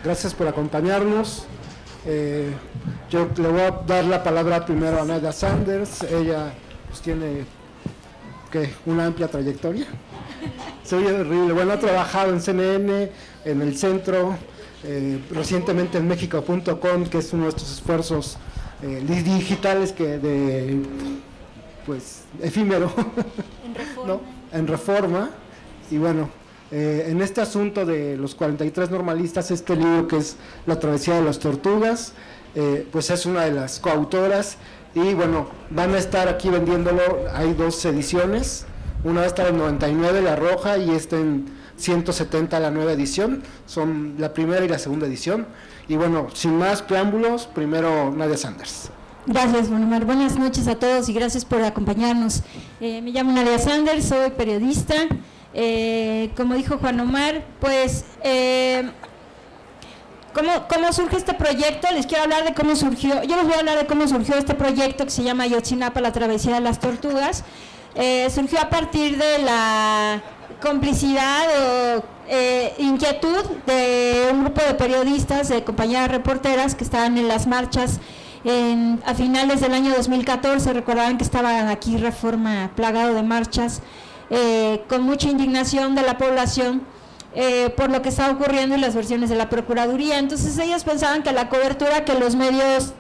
Gracias por acompañarnos. Yo le voy a dar la palabra primero a Nadia Sanders. Ella pues, tiene una amplia trayectoria. Se oye horrible. Bueno, ha trabajado en CNN, en el centro, recientemente en Mexico.com, que es uno de estos esfuerzos digitales pues efímero. En Reforma. ¿No? En Reforma. Y bueno, en este asunto de los 43 normalistas, este libro que es La travesía de las tortugas, pues es una de las coautoras. Y bueno, van a estar aquí vendiéndolo, hay 2 ediciones, una va a estar en 99, la roja, y esta en 170, la nueva edición, son la primera y la segunda edición. Y bueno, sin más preámbulos, primero Nadia Sanders. Gracias, Juan Omar. Buenas noches a todos y gracias por acompañarnos. Me llamo Nadia Sanders, soy periodista. Como dijo Juan Omar, pues... ¿Cómo surge este proyecto? Les quiero hablar de cómo surgió. Yo les voy a hablar de cómo surgió este proyecto que se llama Ayotzinapa, la travesía de las tortugas. Surgió a partir de la complicidad o inquietud de un grupo de periodistas, de compañeras reporteras que estaban en las marchas a finales del año 2014. Recordarán que estaba aquí Reforma plagado de marchas, con mucha indignación de la población. Por lo que estaba ocurriendo y las versiones de la Procuraduría. Entonces ellos pensaban que la cobertura que los medios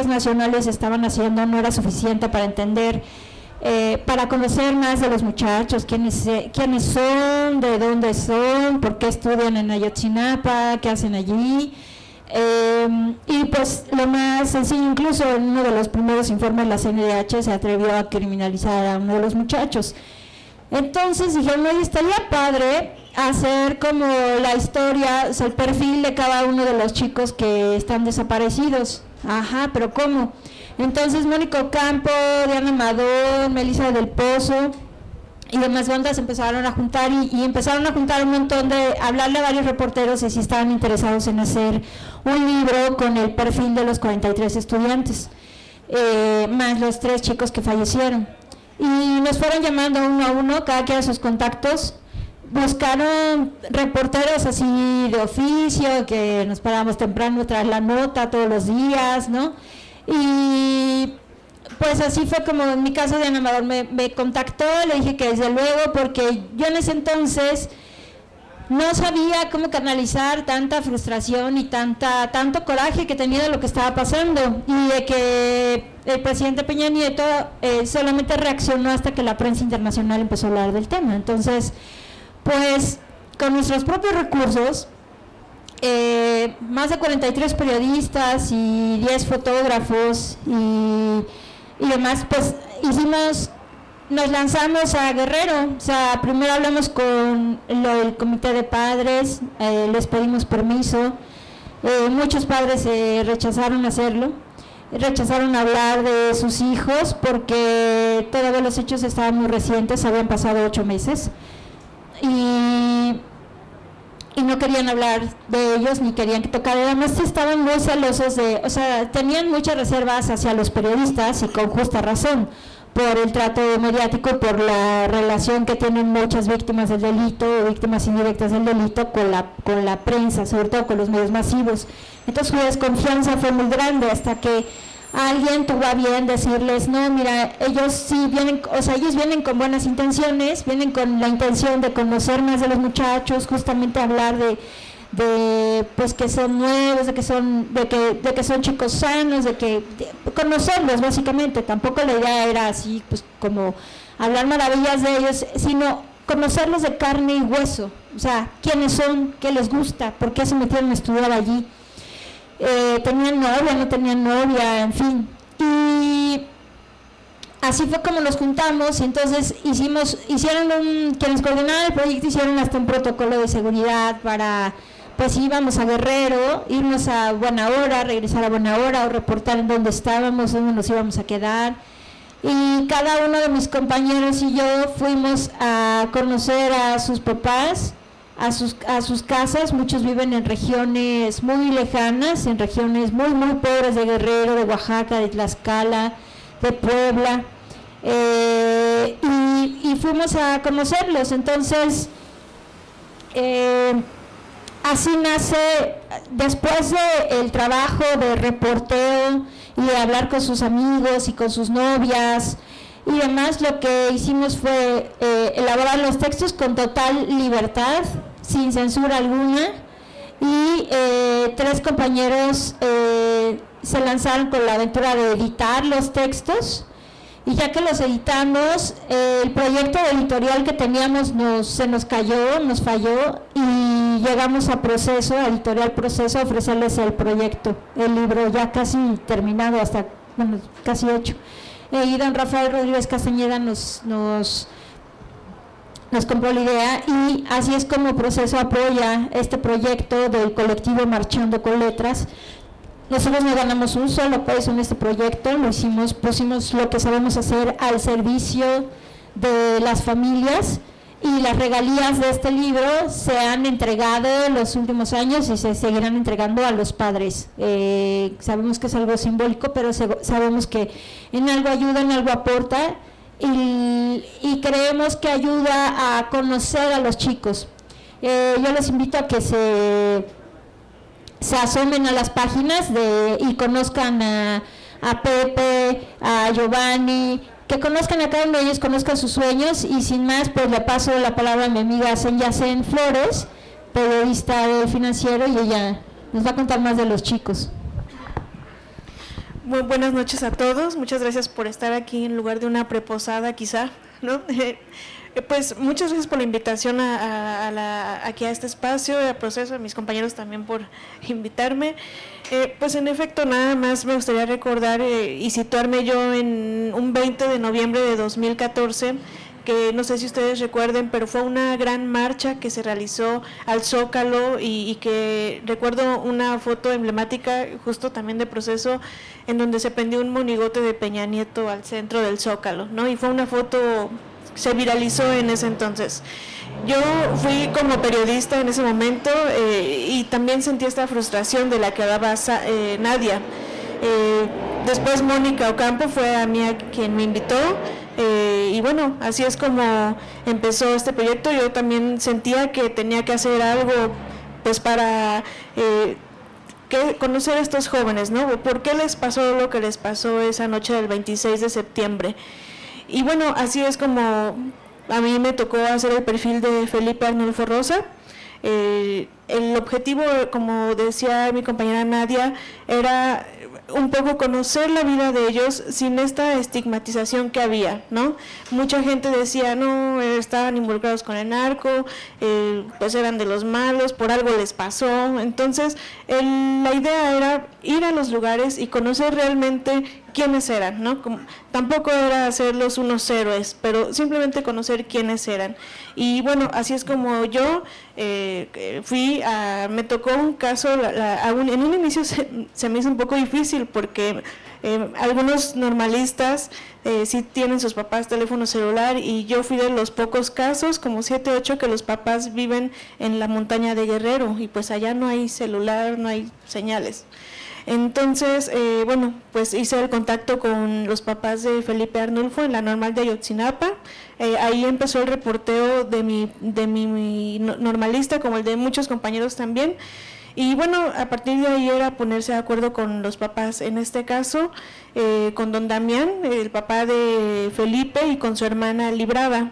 nacionales estaban haciendo no era suficiente para entender, para conocer más de los muchachos, quiénes son, de dónde son, por qué estudian en Ayotzinapa, qué hacen allí. Y pues lo más sencillo, incluso en uno de los primeros informes la CNDH se atrevió a criminalizar a uno de los muchachos. Entonces dijeron, oye, estaría padre hacer como la historia, o sea, el perfil de cada uno de los chicos que están desaparecidos. Ajá, pero ¿cómo? Entonces Mónica Ocampo, Diana Amador, Melissa del Pozo y demás bandas empezaron a juntar y empezaron a juntar un montón hablarle a varios reporteros y si estaban interesados en hacer un libro con el perfil de los 43 estudiantes, más los 3 chicos que fallecieron. Y nos fueron llamando uno a uno, cada quien a sus contactos. Buscaron reporteros así de oficio, que nos parábamos temprano tras la nota todos los días, ¿no? Y pues así fue como en mi caso Diana Amador me contactó, le dije que desde luego, porque yo en ese entonces no sabía cómo canalizar tanta frustración y tanto coraje que tenía de lo que estaba pasando y de que el presidente Peña Nieto solamente reaccionó hasta que la prensa internacional empezó a hablar del tema. Entonces, pues con nuestros propios recursos, más de 43 periodistas y 10 fotógrafos y demás, pues nos lanzamos a Guerrero. O sea, primero hablamos con el comité de padres, les pedimos permiso, muchos padres rechazaron hacerlo, rechazaron hablar de sus hijos porque todavía los hechos estaban muy recientes, habían pasado 8 meses y no querían hablar de ellos ni querían que tocara. Además estaban muy celosos o sea, tenían muchas reservas hacia los periodistas y con justa razón, por el trato mediático y por la relación que tienen muchas víctimas del delito o víctimas indirectas del delito con la prensa, sobre todo con los medios masivos. Entonces su desconfianza fue muy grande hasta que alguien tuvo a bien decirles, no, mira, ellos sí vienen, o sea, ellos vienen con buenas intenciones, vienen con la intención de conocer más de los muchachos, justamente hablar de pues que son nuevos, de que son chicos sanos, de conocerlos básicamente. Tampoco la idea era así pues como hablar maravillas de ellos, sino conocerlos de carne y hueso, o sea, quiénes son, qué les gusta, por qué se metieron a estudiar allí, tenían novia, no tenían novia, en fin. Y así fue como nos juntamos y entonces quienes coordinaban el proyecto hicieron hasta un protocolo de seguridad para, pues íbamos a Guerrero, irnos a buena hora, regresar a buena hora o reportar en dónde estábamos, dónde nos íbamos a quedar. Y cada uno de mis compañeros y yo fuimos a conocer a sus papás, a sus casas. Muchos viven en regiones muy lejanas, en regiones muy muy pobres de Guerrero, de Oaxaca, de Tlaxcala, de Puebla, y fuimos a conocerlos. Entonces así nace, después del trabajo de reporteo y de hablar con sus amigos y con sus novias y demás, lo que hicimos fue elaborar los textos con total libertad, sin censura alguna, y 3 compañeros se lanzaron con la aventura de editar los textos, y ya que los editamos, el proyecto editorial que teníamos se nos cayó, nos falló, y llegamos a Proceso, a Editorial Proceso, a ofrecerles el proyecto, el libro ya casi terminado, casi hecho. Y don Rafael Rodríguez Castañeda nos compró la idea, y así es como Proceso apoya este proyecto del colectivo Marchando con Letras. Nosotros no ganamos un solo peso en este proyecto, pusimos lo que sabemos hacer al servicio de las familias, y las regalías de este libro se han entregado en los últimos años y se seguirán entregando a los padres. Sabemos que es algo simbólico, pero sabemos que en algo ayuda, en algo aporta, y creemos que ayuda a conocer a los chicos. Yo les invito a que se asomen a las páginas y conozcan a Pepe, a Giovanni, que conozcan a cada uno de ellos, conozcan sus sueños, y sin más, pues le paso la palabra a mi amiga Yacén Flores, periodista del Financiero, y ella nos va a contar más de los chicos. Muy buenas noches a todos, muchas gracias por estar aquí en lugar de una preposada quizá, ¿no? Pues muchas gracias por la invitación aquí a este espacio, a Proceso, a mis compañeros también por invitarme. Pues en efecto, nada más me gustaría recordar y situarme yo en un 20 de noviembre de 2014, que no sé si ustedes recuerden, pero fue una gran marcha que se realizó al Zócalo, y que recuerdo una foto emblemática justo también de Proceso, en donde se prendió un monigote de Peña Nieto al centro del Zócalo, ¿no? Y fue una foto, se viralizó en ese entonces. Yo fui como periodista en ese momento, y también sentí esta frustración de la que hablaba Nadia. Después Mónica Ocampo fue a mí quien me invitó, y bueno, así es como empezó este proyecto. Yo también sentía que tenía que hacer algo pues para conocer a estos jóvenes, ¿no? ¿Por qué les pasó lo que les pasó esa noche del 26 de septiembre? Y bueno, así es como a mí me tocó hacer el perfil de Felipe Arnulfo Rosa. El objetivo, como decía mi compañera Nadia, era un poco conocer la vida de ellos sin esta estigmatización que había, ¿no? Mucha gente decía, no, estaban involucrados con el narco, pues eran de los malos, por algo les pasó. Entonces, la idea era ir a los lugares y conocer realmente quiénes eran, ¿no? Tampoco era hacerlos unos héroes, pero simplemente conocer quiénes eran. Y bueno, así es como yo me tocó un caso, en un inicio se me hizo un poco difícil porque algunos normalistas sí tienen sus papás teléfono celular, y yo fui de los pocos casos, como 7 o 8, que los papás viven en la montaña de Guerrero, y pues allá no hay celular, no hay señales. Entonces, bueno, pues hice el contacto con los papás de Felipe Arnulfo en la Normal de Ayotzinapa. Ahí empezó el reporteo de mi normalista, como el de muchos compañeros también. Y bueno, a partir de ahí era ponerse de acuerdo con los papás, en este caso con don Damián, el papá de Felipe, y con su hermana Librada.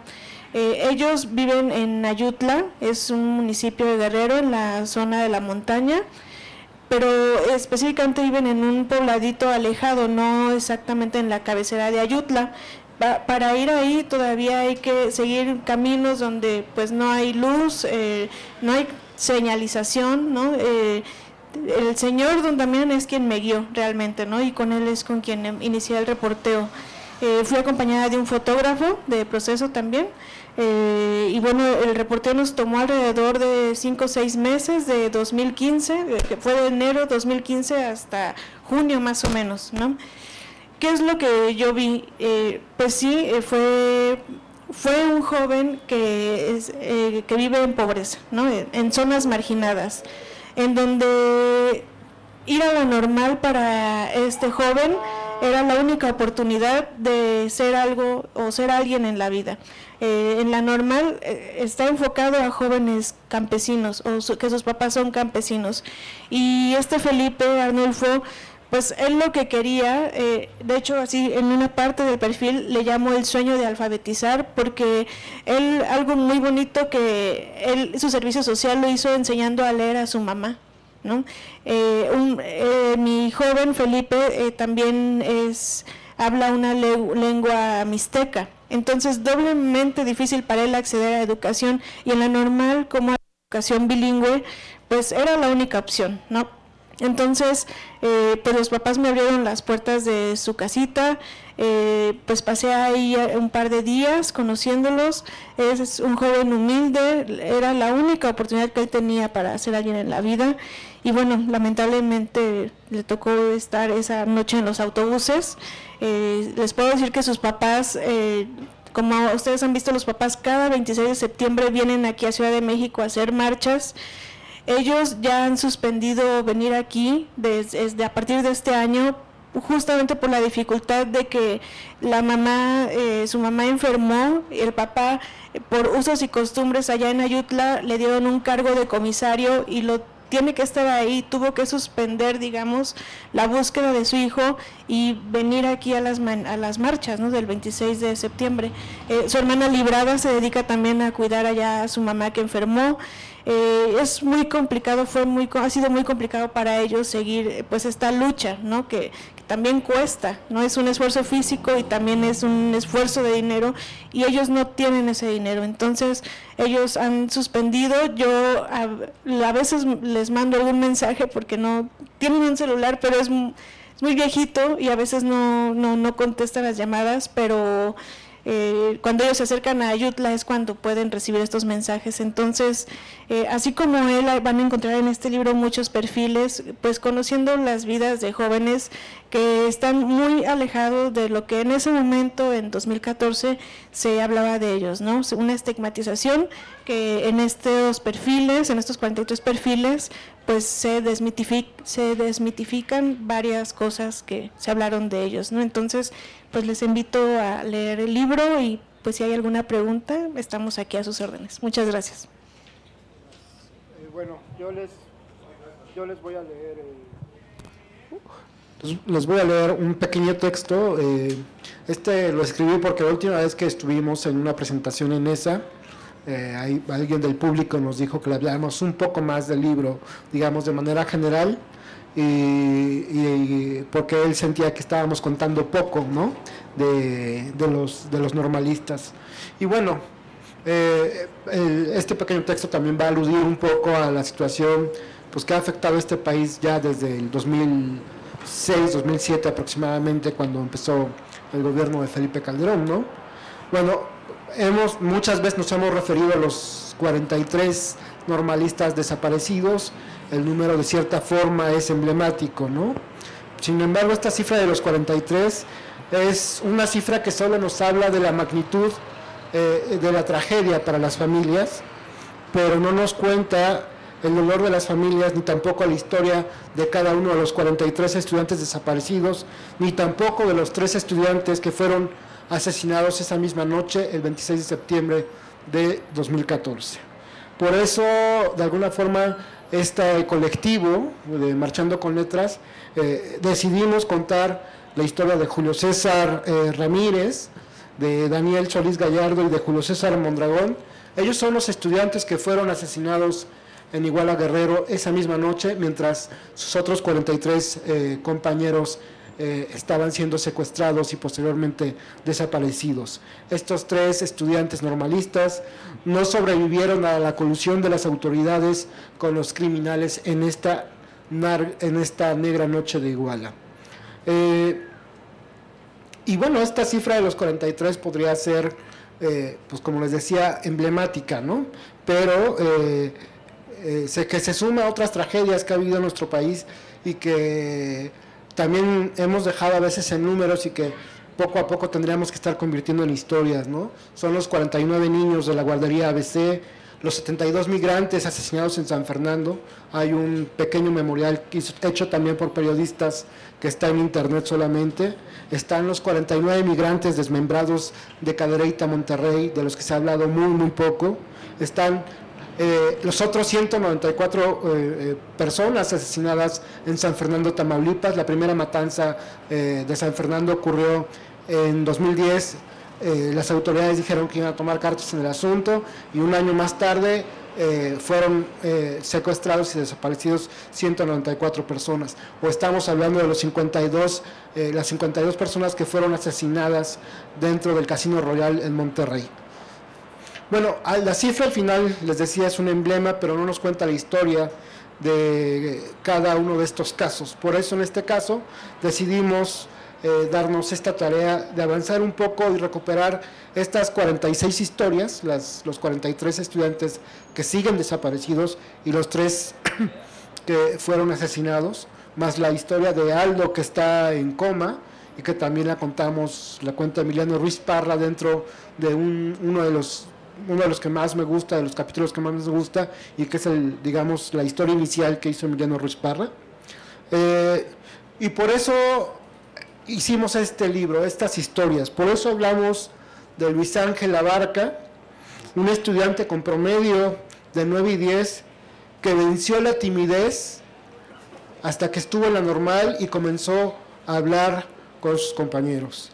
Ellos viven en Ayutla, es un municipio de Guerrero, en la zona de la montaña, pero específicamente viven en un pobladito alejado, no exactamente en la cabecera de Ayutla. Para ir ahí todavía hay que seguir caminos donde pues no hay luz, no hay señalización, ¿no? El señor don Damián es quien me guió realmente, ¿no? Y con él es con quien inicié el reporteo. Fui acompañada de un fotógrafo de Proceso también, y bueno, el reporteo nos tomó alrededor de 5 o 6 meses, de 2015, que fue de enero 2015 hasta junio más o menos, ¿no? ¿Qué es lo que yo vi? Pues sí, fue un joven que vive en pobreza, ¿no? En zonas marginadas, en donde ir a la Normal para este joven era la única oportunidad de ser algo o ser alguien en la vida. En la normal está enfocado a jóvenes campesinos o que sus papás son campesinos, y Felipe Arnulfo, pues él lo que quería, de hecho así en una parte del perfil le llamo el sueño de alfabetizar, porque él, algo muy bonito que él, su servicio social lo hizo enseñando a leer a su mamá, ¿no? Mi joven Felipe también habla una lengua mixteca, entonces doblemente difícil para él acceder a educación, y en la normal, como a educación bilingüe, pues era la única opción, ¿no? Entonces, pues los papás me abrieron las puertas de su casita, pues pasé ahí un par de días conociéndolos. Es un joven humilde, era la única oportunidad que él tenía para ser alguien en la vida, y bueno, lamentablemente le tocó estar esa noche en los autobuses. Les puedo decir que sus papás, como ustedes han visto, los papás cada 26 de septiembre vienen aquí a Ciudad de México a hacer marchas. Ellos ya han suspendido venir aquí desde a partir de este año, justamente por la dificultad de que la mamá, su mamá enfermó, y el papá, por usos y costumbres allá en Ayutla, le dieron un cargo de comisario y lo tiene que estar ahí, tuvo que suspender, digamos, la búsqueda de su hijo y venir aquí a las marchas, ¿no?, del 26 de septiembre. Su hermana Librada se dedica también a cuidar allá a su mamá que enfermó. Es muy complicado, ha sido muy complicado para ellos seguir pues esta lucha, ¿no?, que también cuesta, no es un esfuerzo físico y también es un esfuerzo de dinero, y ellos no tienen ese dinero. Entonces ellos han suspendido. Yo a veces les mando algún mensaje porque no tienen un celular, pero es muy viejito y a veces no contesta las llamadas, pero cuando ellos se acercan a Ayutla es cuando pueden recibir estos mensajes. Entonces, así como él, van a encontrar en este libro muchos perfiles, pues conociendo las vidas de jóvenes que están muy alejados de lo que en ese momento, en 2014, se hablaba de ellos, ¿no? Una estigmatización que en estos perfiles, en estos 43 perfiles, pues se desmitifican varias cosas que se hablaron de ellos, ¿no? Entonces, pues les invito a leer el libro, y pues si hay alguna pregunta, estamos aquí a sus órdenes. Muchas gracias. Bueno, yo les voy a leer les voy a leer un pequeño texto. Lo escribí porque la última vez que estuvimos en una presentación en ESA, alguien del público nos dijo que le habláramos un poco más del libro, digamos de manera general, y porque él sentía que estábamos contando poco, ¿no?, de los normalistas. Y bueno, este pequeño texto también va a aludir un poco a la situación pues que ha afectado a este país ya desde el 2006, 2007 aproximadamente, cuando empezó el gobierno de Felipe Calderón, ¿no? Bueno, muchas veces nos hemos referido a los 43 normalistas desaparecidos. El número de cierta forma es emblemático, ¿no? Sin embargo, esta cifra de los 43 es una cifra que solo nos habla de la magnitud de la tragedia para las familias, pero no nos cuenta el dolor de las familias, ni tampoco la historia de cada uno de los 43 estudiantes desaparecidos, ni tampoco de los 3 estudiantes que fueron asesinados esa misma noche, el 26 de septiembre de 2014. Por eso, de alguna forma, este colectivo de Marchando con Letras, decidimos contar la historia de Julio César Ramírez, de Daniel Solís Gallardo y de Julio César Mondragón. Ellos son los estudiantes que fueron asesinados en Iguala Guerrero esa misma noche, mientras sus otros 43 compañeros estaban siendo secuestrados y posteriormente desaparecidos. Estos 3 estudiantes normalistas no sobrevivieron a la colusión de las autoridades con los criminales en esta negra noche de Iguala. Y bueno, esta cifra de los 43 podría ser, pues como les decía, emblemática, ¿no? Pero que se suma a otras tragedias que ha habido en nuestro país y que también hemos dejado a veces en números y que poco a poco tendríamos que estar convirtiendo en historias, ¿no? Son los 49 niños de la guardería ABC, los 72 migrantes asesinados en San Fernando. Hay un pequeño memorial hecho también por periodistas que está en internet solamente. Están los 49 migrantes desmembrados de Cadereyta, Monterrey, de los que se ha hablado muy poco. Están los otros 194 personas asesinadas en San Fernando, Tamaulipas. La primera matanza de San Fernando ocurrió en 2010. Las autoridades dijeron que iban a tomar cartas en el asunto y un año más tarde fueron secuestrados y desaparecidos 194 personas. O estamos hablando de los las 52 personas que fueron asesinadas dentro del Casino Royal en Monterrey. Bueno, la cifra al final, les decía, es un emblema, pero no nos cuenta la historia de cada uno de estos casos. Por eso en este caso decidimos darnos esta tarea de avanzar un poco y recuperar estas 46 historias, los 43 estudiantes que siguen desaparecidos y los 3 que fueron asesinados, más la historia de Aldo, que está en coma y que también la cuenta Emiliano Ruiz Parra dentro de uno de los que más me gusta, de los capítulos que más me gusta, y que es digamos, la historia inicial que hizo Emiliano Ruiz Parra. Y por eso hicimos este libro, estas historias. Por eso hablamos de Luis Ángel Abarca, un estudiante con promedio de 9 y 10, que venció la timidez hasta que estuvo en la normal y comenzó a hablar con sus compañeros.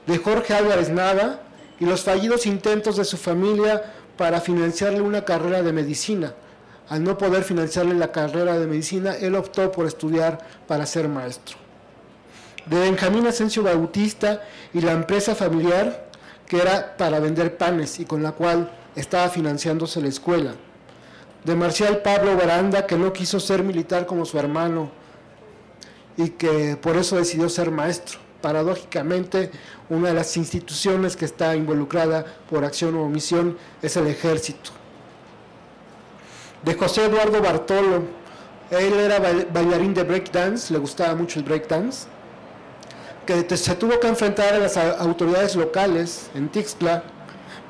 De Jorge Álvarez Nava y los fallidos intentos de su familia para financiarle una carrera de medicina. Al no poder financiarle la carrera de medicina, él optó por estudiar para ser maestro. De Benjamín Asensio Bautista y la empresa familiar que era para vender panes y con la cual estaba financiándose la escuela. De Marcial Pablo Baranda, que no quiso ser militar como su hermano y que por eso decidió ser maestro. Paradójicamente, una de las instituciones que está involucrada por acción o omisión es el ejército. De José Eduardo Bartolo, él era bailarín de breakdance, le gustaba mucho el breakdance, que se tuvo que enfrentar a las autoridades locales en Tixtla,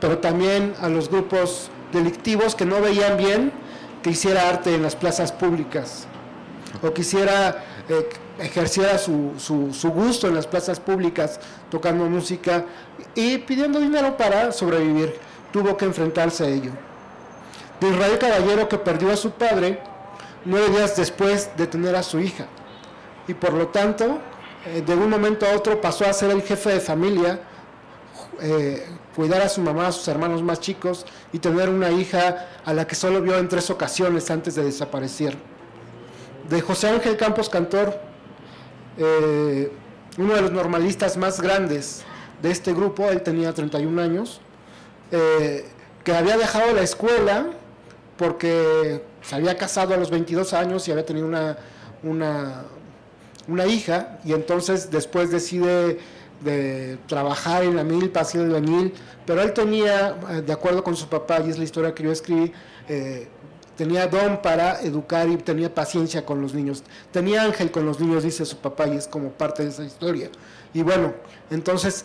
pero también a los grupos delictivos que no veían bien que hiciera arte en las plazas públicas, o que ejerciera su gusto en las plazas públicas, tocando música y pidiendo dinero para sobrevivir. Tuvo que enfrentarse a ello. De Israel Caballero, que perdió a su padre 9 días después de tener a su hija, y por lo tanto, de un momento a otro pasó a ser el jefe de familia, cuidar a su mamá, a sus hermanos más chicos y tener una hija a la que solo vio en 3 ocasiones antes de desaparecer. De José Ángel Campos Cantor, uno de los normalistas más grandes de este grupo, él tenía 31 años, que había dejado la escuela porque se había casado a los 22 años y había tenido una hija, y entonces después decide de trabajar en la milpa, hacer el albañil, pero él tenía, de acuerdo con su papá, y es la historia que yo escribí, tenía don para educar y tenía paciencia con los niños, tenía ángel con los niños, dice su papá, y es como parte de esa historia. Y bueno, entonces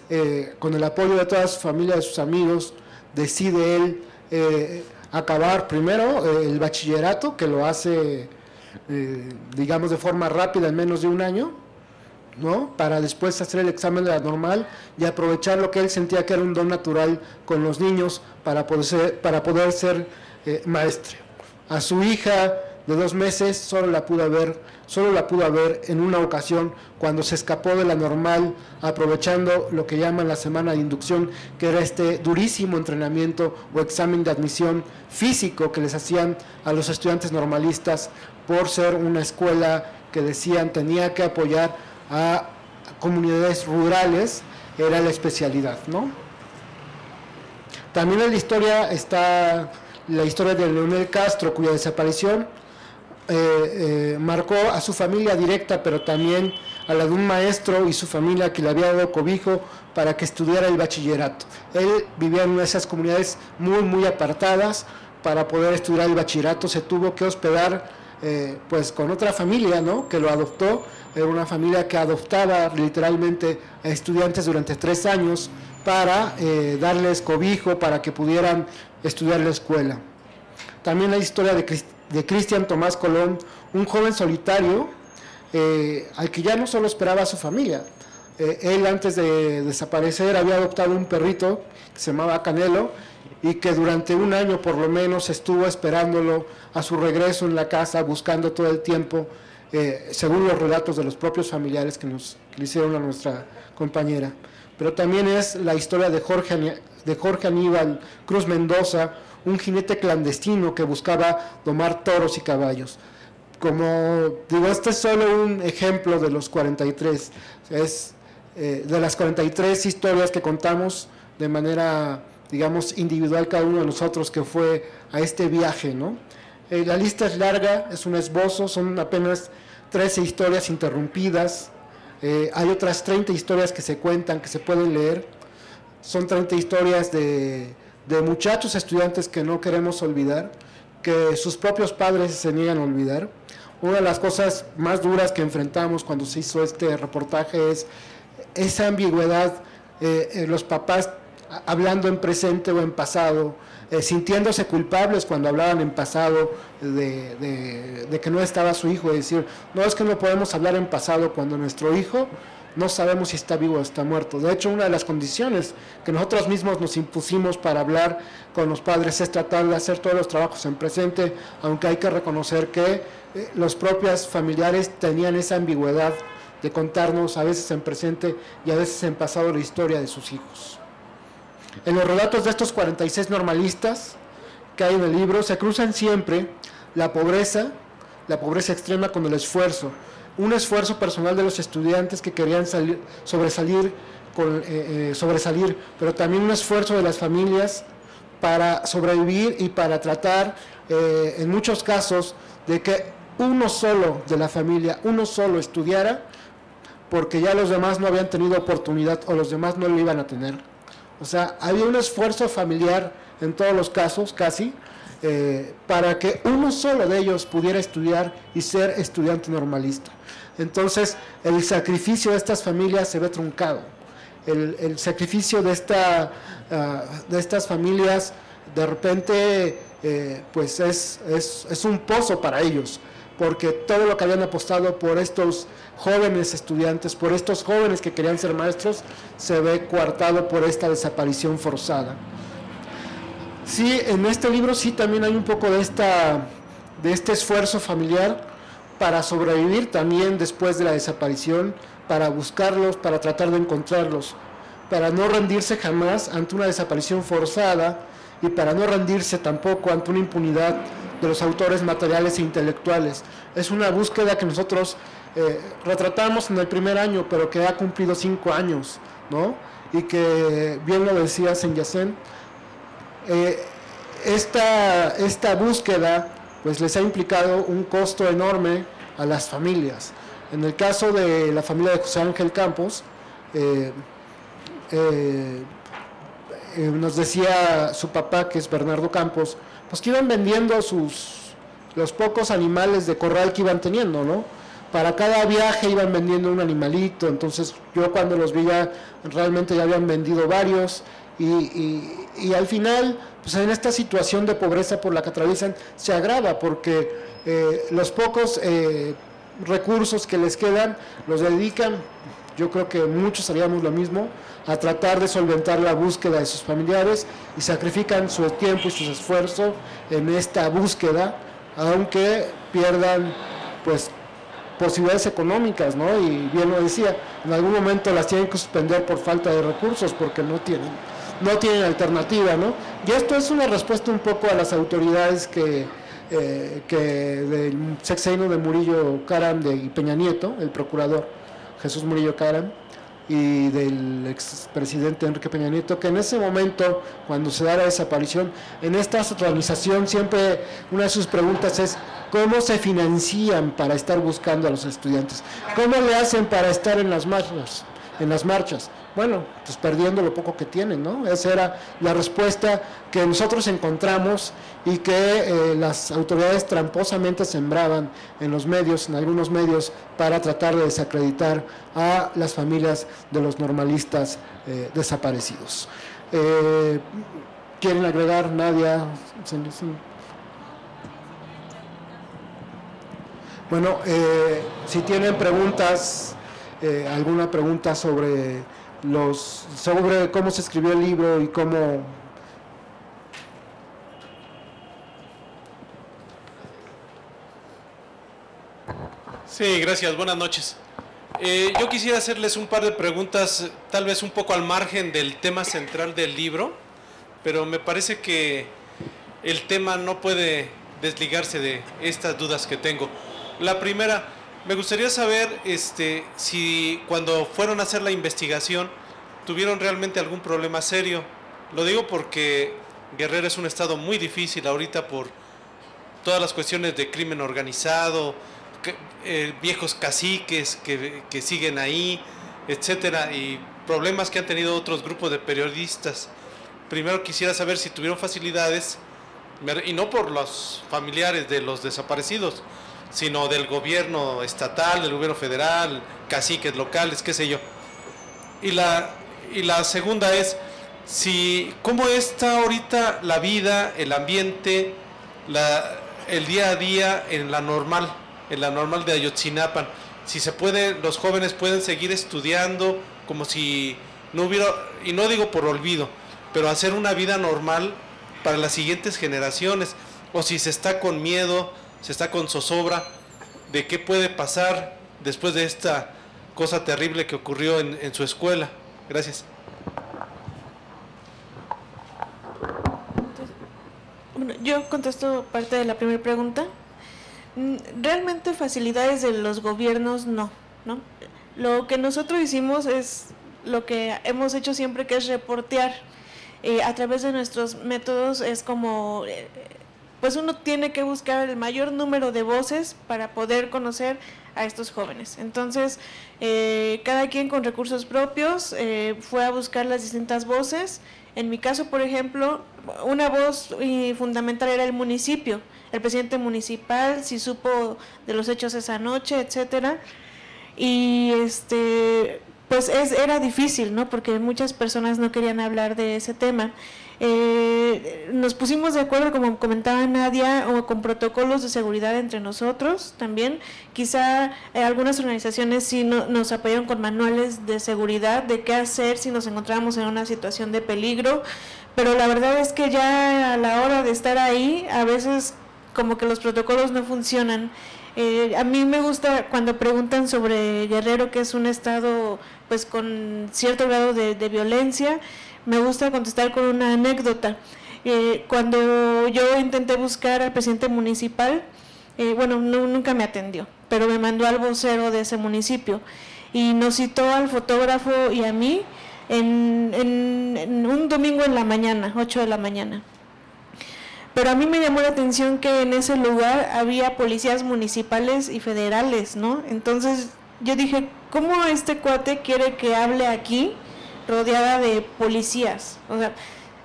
con el apoyo de toda su familia, de sus amigos, decide él acabar primero el bachillerato, que lo hace digamos de forma rápida en menos de un año, ¿no? Para después hacer el examen de la normal y aprovechar lo que él sentía que era un don natural con los niños para poder ser maestre. A su hija de 2 meses solo la pudo ver en una ocasión cuando se escapó de la normal, aprovechando lo que llaman la semana de inducción, que era este durísimo entrenamiento o examen de admisión físico que les hacían a los estudiantes normalistas por ser una escuela que decían tenía que apoyar a comunidades rurales, era la especialidad, ¿no? También en la historia está la historia de Leonel Castro, cuya desaparición marcó a su familia directa, pero también a la de un maestro y su familia que le había dado cobijo para que estudiara el bachillerato. Él vivía en una de esas comunidades muy apartadas. Para poder estudiar el bachillerato se tuvo que hospedar pues con otra familia, ¿no?, que lo adoptó. Era una familia que adoptaba literalmente a estudiantes durante 3 años para darles cobijo, para que pudieran estudiar la escuela. también la historia de Cristian Tomás Colón, un joven solitario al que ya no solo esperaba a su familia. Él, antes de desaparecer, había adoptado un perrito que se llamaba Canelo y que durante un año por lo menos estuvo esperándolo a su regreso en la casa, buscando todo el tiempo, según los relatos de los propios familiares que le hicieron a nuestra compañera. Pero también es la historia de Jorge Aníbal Cruz Mendoza, un jinete clandestino que buscaba domar toros y caballos. Como digo, este es solo un ejemplo de los 43, es de las 43 historias que contamos de manera, digamos, individual cada uno de nosotros que fue a este viaje, ¿no? La lista es larga, es un esbozo, son apenas 13 historias interrumpidas, hay otras 30 historias que se cuentan, que se pueden leer, son 30 historias de muchachos estudiantes que no queremos olvidar, que sus propios padres se niegan a olvidar. Una de las cosas más duras que enfrentamos cuando se hizo este reportaje es esa ambigüedad, los papás hablando en presente o en pasado, sintiéndose culpables cuando hablaban en pasado de que no estaba su hijo, es decir, no es que no podemos hablar en pasado cuando nuestro hijo no sabemos si está vivo o está muerto. De hecho, una de las condiciones que nosotros mismos nos impusimos para hablar con los padres es tratar de hacer todos los trabajos en presente, aunque hay que reconocer que los propios familiares tenían esa ambigüedad de contarnos a veces en presente y a veces en pasado la historia de sus hijos. En los relatos de estos 46 normalistas que hay en el libro se cruzan siempre la pobreza extrema con el esfuerzo, un esfuerzo personal de los estudiantes que querían sobresalir, pero también un esfuerzo de las familias para sobrevivir y para tratar, en muchos casos, de que uno solo de la familia, uno solo estudiara, porque ya los demás no habían tenido oportunidad o los demás no lo iban a tener. O sea, había un esfuerzo familiar en todos los casos, casi, para que uno solo de ellos pudiera estudiar y ser estudiante normalista. Entonces, el sacrificio de estas familias se ve truncado. El sacrificio de estas familias, de repente, pues es un pozo para ellos, porque todo lo que habían apostado por estos jóvenes estudiantes, por estos jóvenes que querían ser maestros, se ve coartado por esta desaparición forzada. Sí, en este libro sí también hay un poco de este esfuerzo familiar para sobrevivir también después de la desaparición, para buscarlos, para tratar de encontrarlos, para no rendirse jamás ante una desaparición forzada y para no rendirse tampoco ante una impunidad de los autores materiales e intelectuales. Es una búsqueda que nosotros retratamos en el primer año, pero que ha cumplido 5 años, ¿no? Y que, bien lo decía Senyacen, esta búsqueda pues les ha implicado un costo enorme a las familias. En el caso de la familia de José Ángel Campos, nos decía su papá, que es Bernardo Campos, pues que iban vendiendo los pocos animales de corral que iban teniendo, ¿no? Para cada viaje iban vendiendo un animalito. Entonces yo cuando los vi realmente ya habían vendido varios y al final, pues en esta situación de pobreza por la que atraviesan se agrava, porque los pocos recursos que les quedan los dedican, yo creo que muchos haríamos lo mismo, a tratar de solventar la búsqueda de sus familiares y sacrifican su tiempo y su esfuerzo en esta búsqueda, aunque pierdan pues posibilidades económicas, ¿no? Y bien lo decía, en algún momento las tienen que suspender por falta de recursos porque no tienen alternativa, ¿no? Y esto es una respuesta un poco a las autoridades que del sexenio de Murillo Karam y Peña Nieto, el procurador Jesús Murillo Karam, y del expresidente Enrique Peña Nieto, que en ese momento, cuando se da la desaparición, en esta organización siempre una de sus preguntas es ¿cómo se financian para estar buscando a los estudiantes? ¿Cómo le hacen para estar en las marchas? Bueno, pues perdiendo lo poco que tienen, ¿no? Esa era la respuesta que nosotros encontramos y que las autoridades tramposamente sembraban en los medios, en algunos medios, para tratar de desacreditar a las familias de los normalistas desaparecidos. ¿Quieren agregar, Nadia? Bueno, si tienen preguntas, alguna pregunta sobre cómo se escribió el libro y cómo... Sí, gracias, buenas noches. Yo quisiera hacerles un par de preguntas, tal vez un poco al margen del tema central del libro, pero me parece que el tema no puede desligarse de estas dudas que tengo. La primera, me gustaría saber si cuando fueron a hacer la investigación tuvieron realmente algún problema serio. Lo digo porque Guerrero es un estado muy difícil ahorita por todas las cuestiones de crimen organizado, viejos caciques que siguen ahí, etcétera, y problemas que han tenido otros grupos de periodistas. Primero quisiera saber si tuvieron facilidades, y no por los familiares de los desaparecidos, sino del gobierno estatal, del gobierno federal, caciques locales, qué sé yo. Y la segunda es, ¿cómo está ahorita la vida, el ambiente, el día a día en la normal de Ayotzinapan? Si se puede, los jóvenes pueden seguir estudiando como si no hubiera, y no digo por olvido, pero hacer una vida normal para las siguientes generaciones, o si se está con miedo, se está con zozobra de qué puede pasar después de esta cosa terrible que ocurrió en su escuela. Gracias. Bueno, yo contesto parte de la primera pregunta. Realmente facilidades de los gobiernos no. Lo que nosotros hicimos es lo que hemos hecho siempre, que es reportear. A través de nuestros métodos es como, pues uno tiene que buscar el mayor número de voces para poder conocer a estos jóvenes. Entonces, cada quien con recursos propios fue a buscar las distintas voces. En mi caso, por ejemplo, una voz fundamental era el municipio, el presidente municipal, si supo de los hechos esa noche, etcétera. Y pues era difícil, ¿no? Porque muchas personas no querían hablar de ese tema. Nos pusimos de acuerdo, como comentaba Nadia, o con protocolos de seguridad entre nosotros también. Quizá algunas organizaciones sí nos apoyaron con manuales de seguridad, de qué hacer si nos encontramos en una situación de peligro, pero la verdad es que ya a la hora de estar ahí, a veces como que los protocolos no funcionan. A mí me gusta cuando preguntan sobre Guerrero, que es un estado pues con cierto grado de violencia, me gusta contestar con una anécdota. Cuando yo intenté buscar al presidente municipal, bueno, nunca me atendió, pero me mandó al vocero de ese municipio y nos citó al fotógrafo y a mí en un domingo en la mañana, 8 de la mañana. Pero a mí me llamó la atención que en ese lugar había policías municipales y federales, ¿no? Entonces yo dije, ¿cómo este cuate quiere que hable aquí rodeada de policías? O sea,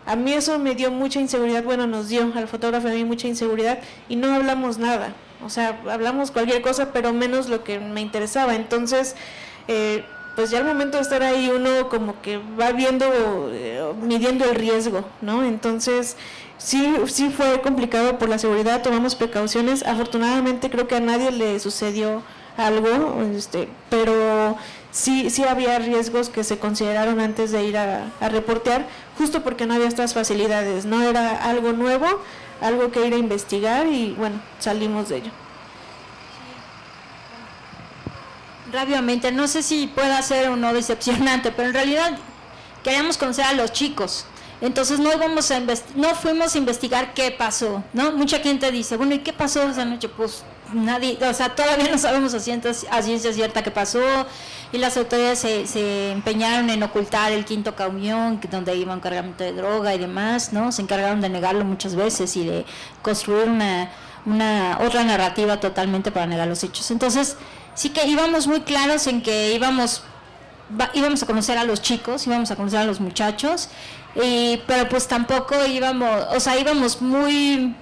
a mí eso me dio mucha inseguridad, bueno, nos dio al fotógrafo a mí mucha inseguridad y no hablamos nada. O sea, hablamos cualquier cosa, pero menos lo que me interesaba. Entonces, pues ya al momento de estar ahí uno como que va viendo, midiendo el riesgo, ¿no? Entonces, sí fue complicado por la seguridad, tomamos precauciones. Afortunadamente creo que a nadie le sucedió algo, pero sí había riesgos que se consideraron antes de ir a reportear, justo porque no había estas facilidades, no era algo nuevo, algo que ir a investigar y bueno, salimos de ello. Rápidamente, no sé si pueda ser o no decepcionante, pero en realidad queríamos conocer a los chicos. Entonces no fuimos a investigar qué pasó, ¿no? Mucha gente dice, bueno, ¿y qué pasó esa noche? Pues nadie, o sea, todavía no sabemos a ciencia cierta qué pasó, y las autoridades se empeñaron en ocultar el quinto camión donde iba un cargamento de droga y demás, ¿no? Se encargaron de negarlo muchas veces y de construir una otra narrativa totalmente para negar los hechos. Entonces, sí que íbamos muy claros en que íbamos a conocer a los chicos, íbamos a conocer a los muchachos, pero pues tampoco íbamos muy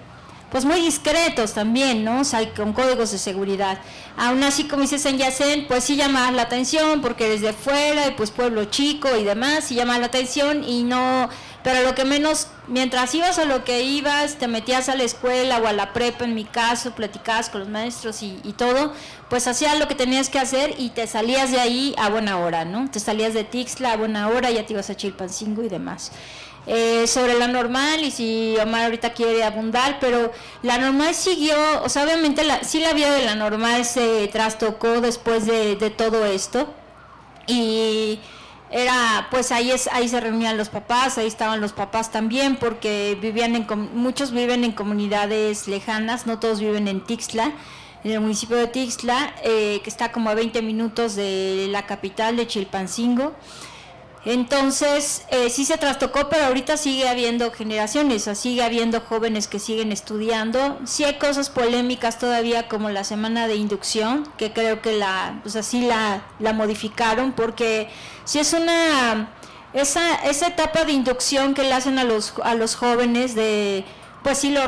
pues muy discretos también, ¿no? O sea, con códigos de seguridad. Aún así, como dice San Yacen, pues sí llama la atención porque desde fuera, y pues pueblo chico y demás, sí llama la atención y no, pero lo que menos, mientras ibas a lo que ibas, te metías a la escuela o a la prepa, en mi caso, platicabas con los maestros y todo, pues hacías lo que tenías que hacer y te salías de ahí a buena hora, ¿no? Te salías de Tixla a buena hora, ya te ibas a Chilpancingo y demás. Sobre la normal, y si Omar ahorita quiere abundar, pero la normal siguió, o sea, obviamente sí la vida de la normal se trastocó después de todo esto, y era, pues ahí se reunían los papás, ahí estaban los papás también, porque muchos viven en comunidades lejanas, no todos viven en Tixla, en el municipio de Tixla, que está como a 20 minutos de la capital de Chilpancingo. Entonces, sí se trastocó, pero ahorita sigue habiendo generaciones, o sea, sigue habiendo jóvenes que siguen estudiando. Sí hay cosas polémicas todavía, como la semana de inducción, que creo que sí la modificaron, porque sí es esa etapa de inducción que le hacen a los jóvenes de, pues sí los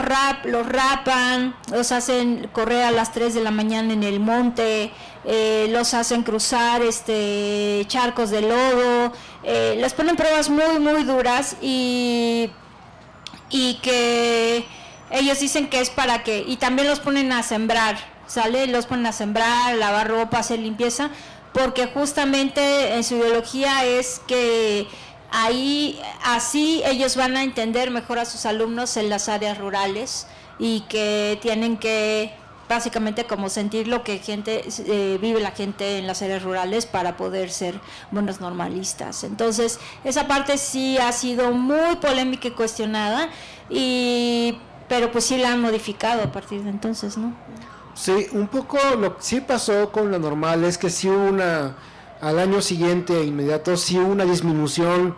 rapan, los hacen correr a las 3 de la mañana en el monte, los hacen cruzar charcos de lodo, les ponen pruebas muy muy duras y que ellos dicen que es para que, y también los ponen a sembrar, ¿sale? Los ponen a sembrar, lavar ropa, hacer limpieza, porque justamente en su ideología es que ahí así ellos van a entender mejor a sus alumnos en las áreas rurales, y que tienen que básicamente como sentir lo que vive la gente en las áreas rurales para poder ser buenos normalistas. Entonces esa parte sí ha sido muy polémica y cuestionada, pero pues sí la han modificado a partir de entonces, ¿no? Sí, un poco lo que sí pasó con la normal es que sí hubo al año siguiente inmediato sí hubo una disminución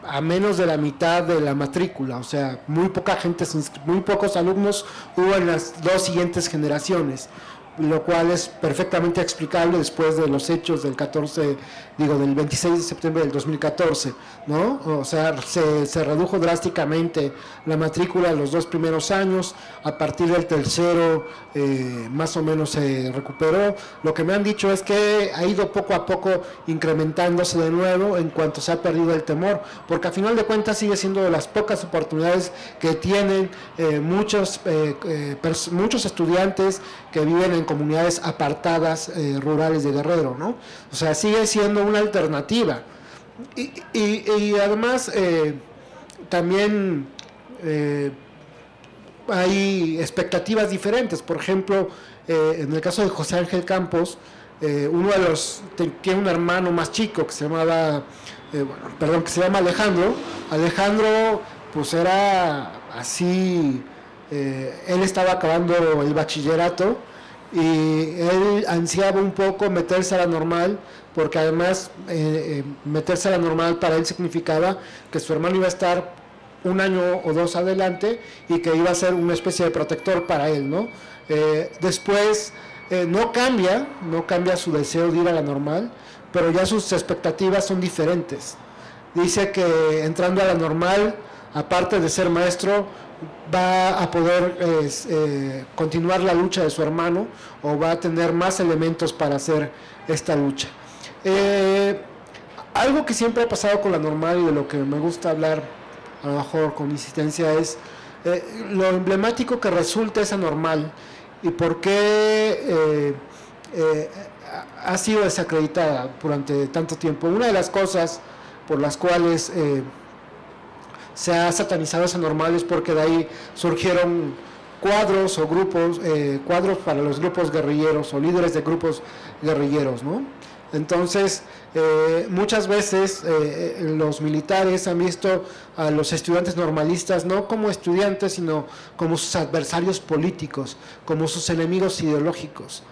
a menos de la mitad de la matrícula, o sea, muy pocos alumnos hubo en las dos siguientes generaciones, lo cual es perfectamente explicable después de los hechos del 26 de septiembre del 2014, ¿no? O sea, se redujo drásticamente la matrícula en los 2 primeros años, a partir del tercero más o menos se recuperó. Lo que me han dicho es que ha ido poco a poco incrementándose de nuevo en cuanto se ha perdido el temor, porque a final de cuentas sigue siendo de las pocas oportunidades que tienen muchos estudiantes que viven en comunidades apartadas rurales de Guerrero, ¿no? O sea, sigue siendo una alternativa. Y además también hay expectativas diferentes. Por ejemplo, en el caso de José Ángel Campos, uno de los tiene un hermano más chico que se llama Alejandro. Alejandro pues era así, él estaba acabando el bachillerato y él ansiaba un poco meterse a la normal, porque además meterse a la normal para él significaba que su hermano iba a estar 1 año o 2 adelante y que iba a ser una especie de protector para él, ¿no? Después no cambia su deseo de ir a la normal, pero ya sus expectativas son diferentes. Dice que entrando a la normal, aparte de ser maestro, va a poder continuar la lucha de su hermano, o va a tener más elementos para hacer esta lucha. Algo que siempre ha pasado con la normal y de lo que me gusta hablar a lo mejor con insistencia es lo emblemático que resulta esa normal y por qué ha sido desacreditada durante tanto tiempo. Una de las cosas por las cuales se ha satanizado esa normal es porque de ahí surgieron cuadros o grupos, cuadros para los grupos guerrilleros o líderes de grupos guerrilleros, ¿no? Entonces, muchas veces los militares han visto a los estudiantes normalistas no como estudiantes, sino como sus adversarios políticos, como sus enemigos ideológicos.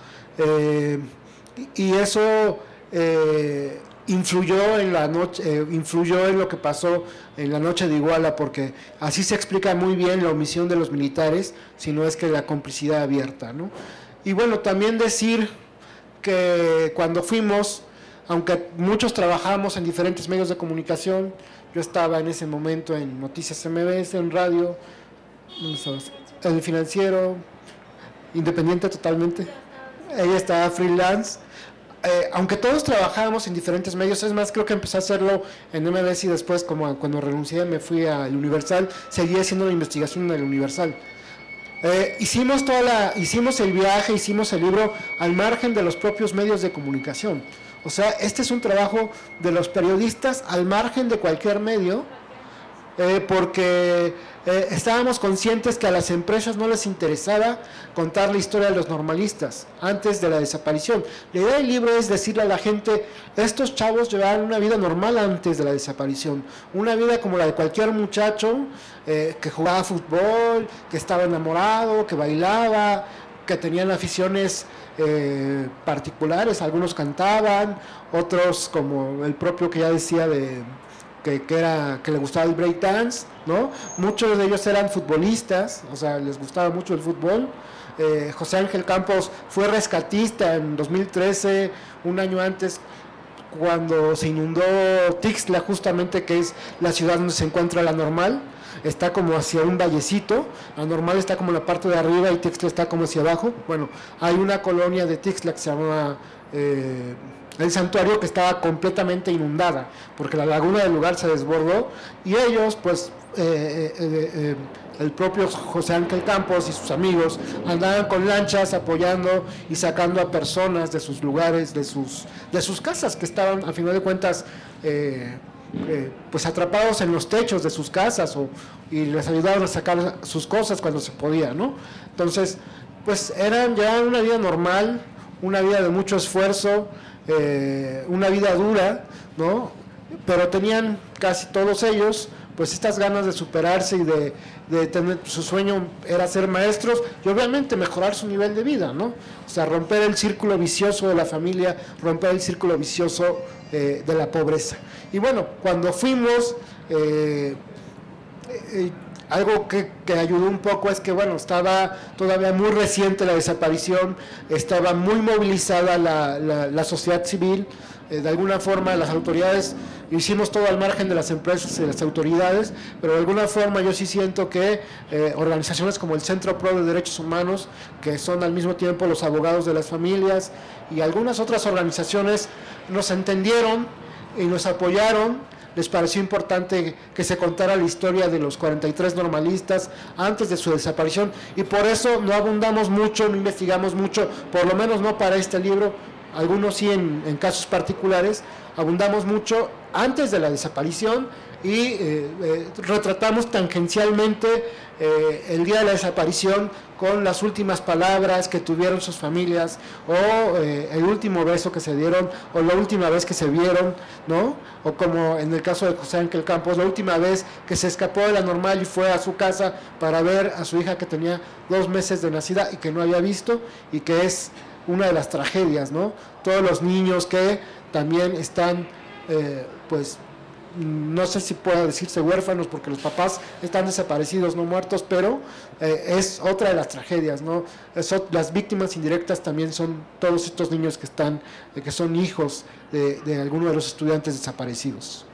Y eso influyó en lo que pasó en la noche de Iguala, porque así se explica muy bien la omisión de los militares, si no es que la complicidad abierta, ¿no? Y bueno, también decir que cuando fuimos, aunque muchos trabajamos en diferentes medios de comunicación, yo estaba en ese momento en Noticias MBS, en radio, el Financiero, independiente totalmente. Ella estaba freelance. Aunque todos trabajábamos en diferentes medios, es más, creo que empecé a hacerlo en MBS y después, como cuando renuncié, me fui al Universal, seguí haciendo la investigación en el Universal. Hicimos el viaje, hicimos el libro al margen de los propios medios de comunicación. O sea, este es un trabajo de los periodistas al margen de cualquier medio, porque estábamos conscientes que a las empresas no les interesaba contar la historia de los normalistas antes de la desaparición. La idea del libro es decirle a la gente, estos chavos llevaban una vida normal antes de la desaparición, una vida como la de cualquier muchacho que jugaba fútbol, que estaba enamorado, que bailaba, que tenían aficiones particulares, algunos cantaban, otros como el propio que ya decía que le gustaba el breakdance, ¿no? Muchos de ellos eran futbolistas, o sea, les gustaba mucho el fútbol. José Ángel Campos fue rescatista en 2013, un año antes, cuando se inundó Tixla, justamente, que es la ciudad donde se encuentra La Normal. Está como hacia un vallecito, La Normal está como en la parte de arriba y Tixla está como hacia abajo. Bueno, hay una colonia de Tixla que se llama El Santuario, que estaba completamente inundada, porque la laguna del lugar se desbordó, y ellos, pues, el propio José Ángel Campos y sus amigos andaban con lanchas apoyando y sacando a personas de sus lugares, de sus casas, que estaban, a final de cuentas, pues atrapados en los techos de sus casas, y les ayudaban a sacar sus cosas cuando se podía, ¿no? Entonces, pues llevaban una vida normal, una vida de mucho esfuerzo, una vida dura, ¿no? Pero tenían casi todos ellos pues estas ganas de superarse y de tener, su sueño era ser maestros y obviamente mejorar su nivel de vida, ¿no? O sea, romper el círculo vicioso de la familia, romper el círculo vicioso de la pobreza. Y bueno, cuando fuimos, algo que ayudó un poco es que, bueno, estaba todavía muy reciente la desaparición, estaba muy movilizada la sociedad civil, de alguna forma las autoridades, hicimos todo al margen de las empresas y las autoridades, pero de alguna forma yo sí siento que organizaciones como el Centro Pro de Derechos Humanos, que son al mismo tiempo los abogados de las familias, y algunas otras organizaciones nos entendieron y nos apoyaron. Les pareció importante que se contara la historia de los 43 normalistas antes de su desaparición, y por eso no abundamos mucho, no investigamos mucho, por lo menos no para este libro, algunos sí en casos particulares, abundamos mucho antes de la desaparición y retratamos tangencialmente el día de la desaparición con las últimas palabras que tuvieron sus familias, o el último beso que se dieron, o la última vez que se vieron, ¿no? O como en el caso de José Ángel Campos, la última vez que se escapó de La Normal y fue a su casa para ver a su hija que tenía 2 meses de nacida y que no había visto, y que es una de las tragedias, ¿no? Todos los niños que también están, pues, no sé si pueda decirse huérfanos porque los papás están desaparecidos, no muertos, pero es otra de las tragedias, ¿no? Las víctimas indirectas también son todos estos niños que son hijos de algunos de los estudiantes desaparecidos.